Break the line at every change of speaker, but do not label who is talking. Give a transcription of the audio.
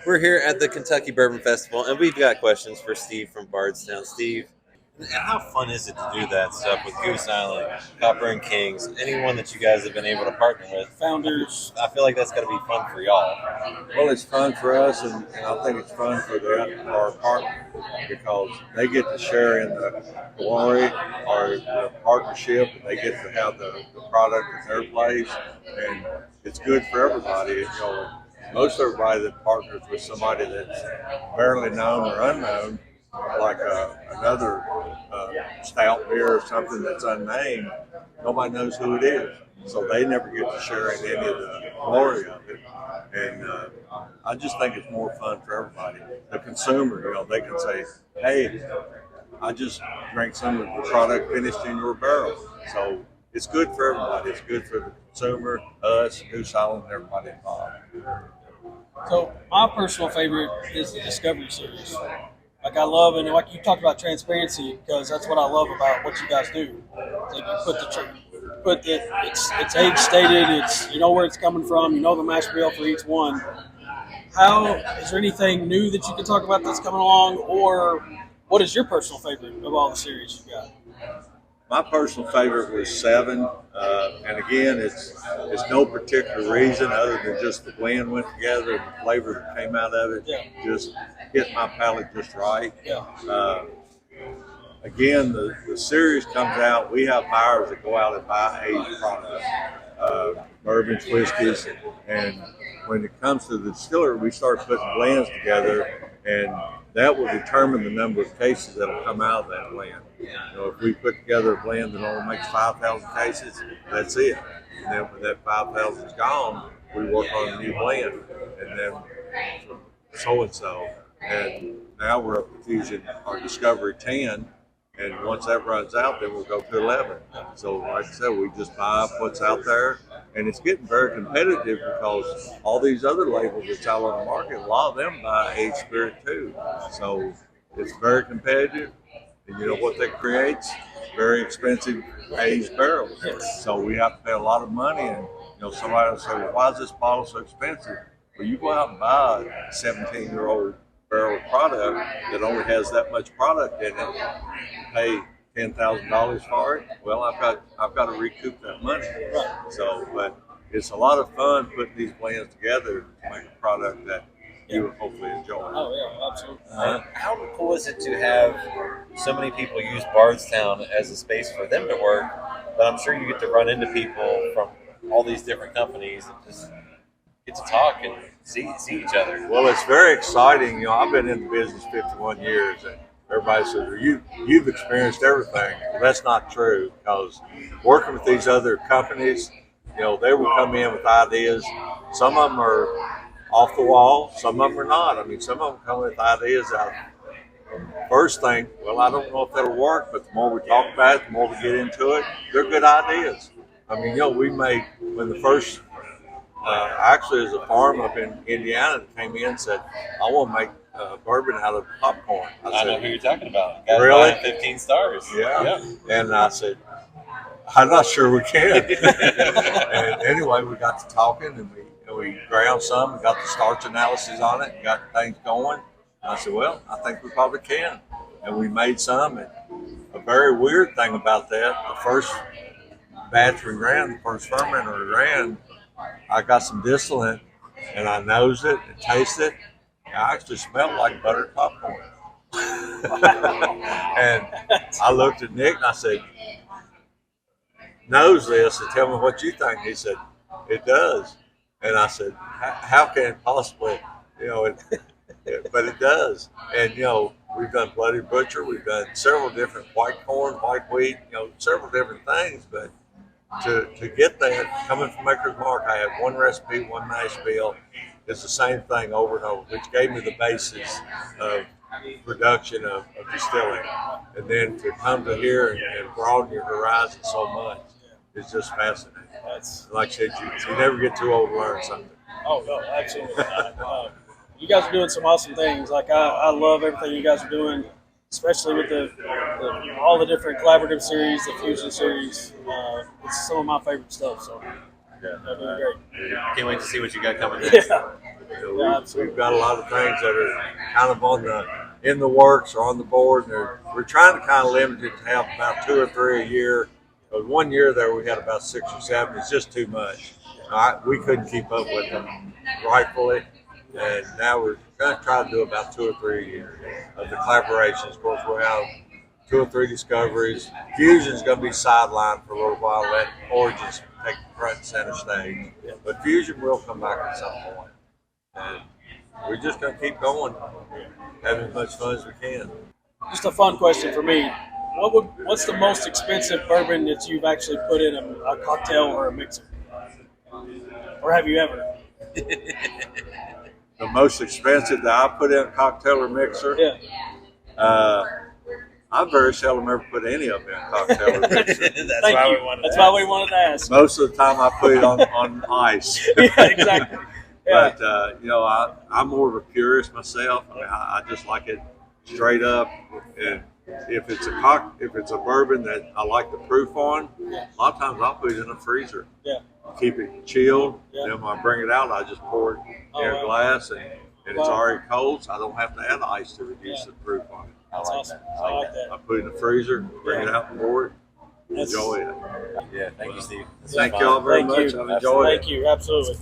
We're here at the Kentucky Bourbon Festival, and we've got questions for Steve from Bardstown. Steve, and how fun is it to do that stuff with Goose Island, Copper and Kings, anyone that you guys have been able to partner with?
Founders.
I feel like that's got to be fun for y'all.
Well, it's fun for us, and I think it's fun for our partner because they get to share in the glory or the partnership, and they get to have the product at their place, and it's good for everybody. Most everybody that partners with somebody that's barely known or unknown, like another stout beer or something that's unnamed, nobody knows who it is. So they never get to share in any of the glory of it. And I just think it's more fun for everybody. The consumer, they can say, hey, I just drank some of the product finished in your barrel. So it's good for everybody. It's good for the consumer, us, Goose Island, and everybody involved.
So my personal favorite is the Discovery Series. Like I love, and like you talked about transparency, because that's what I love about what you guys do. It's like you put it's age stated. It's you know where it's coming from. You know the mash bill for each one. How is there anything new that you can talk about that's coming along, or what is your personal favorite of all the series you got?
My personal favorite was 7, and again, it's no particular reason other than just the blend went together and the flavor that came out of it just hit my palate just right. Again, the series comes out. We have buyers that go out and buy aged products, bourbons, whiskeys, and when it comes to the distiller, we start putting blends together, and that will determine the number of cases that will come out of that blend. If we put together a blend that only makes 5,000 cases, that's it. And then when that 5,000 is gone, we work on a new blend, and then so and so. And now we're up to using our Discovery 10. And once that runs out, then we'll go to 11. So like I said, we just buy what's out there. And it's getting very competitive because all these other labels that's out on the market, a lot of them buy aged spirit too. So it's very competitive. And you know what that creates? Very expensive aged barrels. So we have to pay a lot of money. And somebody will say, well, why is this bottle so expensive? Well, you go out and buy a 17-year-old barrel of product that only has that much product in it, pay $10,000 for it. Well, I've got to recoup that money. So, but it's a lot of fun putting these blends together to make a product that you will hopefully enjoy.
Oh yeah, absolutely.
How cool is it to have so many people use Bardstown as a space for them to work? But I'm sure you get to run into people from all these different companies and just get to talk and see each other.
Well, it's very exciting. I've been in the business 51 years, and everybody says, you've experienced everything. Well, that's not true, because working with these other companies, they will come in with ideas. Some of them are off the wall, some of them are not. I mean, some of them come with ideas out. First thing, well, I don't know if that'll work, but the more we talk about it, the more we get into it, they're good ideas. I mean, we made, when the first, actually as a farm up in Indiana that came in and said, I want to make bourbon out of popcorn.
I know who you're talking about. Guys
really?
Buying 15 stars.
Yeah. And I said, I'm not sure we can. And anyway, we got to talking, and we ground some and got the starch analysis on it and got things going. And I said, well, I think we probably can. And we made some. And a very weird thing about that, the first batch we ran, the first fermenter we ran, I got some distillate and I nosed it and tasted it. I actually smelled like buttered popcorn. And I looked at Nick and I said, nose this and tell me what you think. He said, it does. And I said, how can it possibly, but it does. And, we've done Bloody Butcher. We've done several different white corn, white wheat, several different things. But to get that, coming from Maker's Mark, I had one recipe, one mash bill. It's the same thing over and over, which gave me the basis of production of distilling. And then to come to here and broaden your horizon so much is just fascinating. Like I said, you never get too old to learn something.
Oh, no, absolutely not. You guys are doing some awesome things. Like, I love everything you guys are doing, especially with all the different collaborative series, the fusion series. It's some of my favorite stuff, so
Yeah.
they're doing great.
Can't wait to see what you got coming next.
Yeah. Yeah, absolutely.
We've got a lot of things that are kind of in the works or on the board, and we're trying to kind of limit it to have about 2 or 3 a year. But 1 year there we had about 6 or 7. It's just too much. We couldn't keep up with them rightfully, and now we're going to try to do about 2 or 3 a year of the collaborations. Of course, we'll have 2 or 3 discoveries. Fusion's going to be sidelined for a little while, let Origins take the front and center stage. But Fusion will come back at some point. And we're just going to keep going, having as much fun as we can.
Just a fun question for me. What's the most expensive bourbon that you've actually put in a cocktail or a mixer? Or have you ever?
The most expensive that I put in a cocktail or mixer?
Yeah.
I very seldom ever put any of them in a cocktail or mixer.
That's why we wanted to ask.
Most of the time I put it on ice.
Yeah, exactly. Yeah.
But, I'm more of a purist myself. I mean, I just like it straight up. And if it's a bourbon that I like the proof on, a lot of times I'll put it in a freezer.
Yeah.
Keep it chilled.
Yeah.
Then when I bring it out, I just pour it in a glass, and it's already cold, so I don't have to add ice to reduce the proof on it.
That's awesome. I like that.
I put it in the freezer, bring it out and pour it, enjoy it.
Yeah, thank you, Steve.
Thank y'all very much. I've enjoyed it.
Thank you. Absolutely.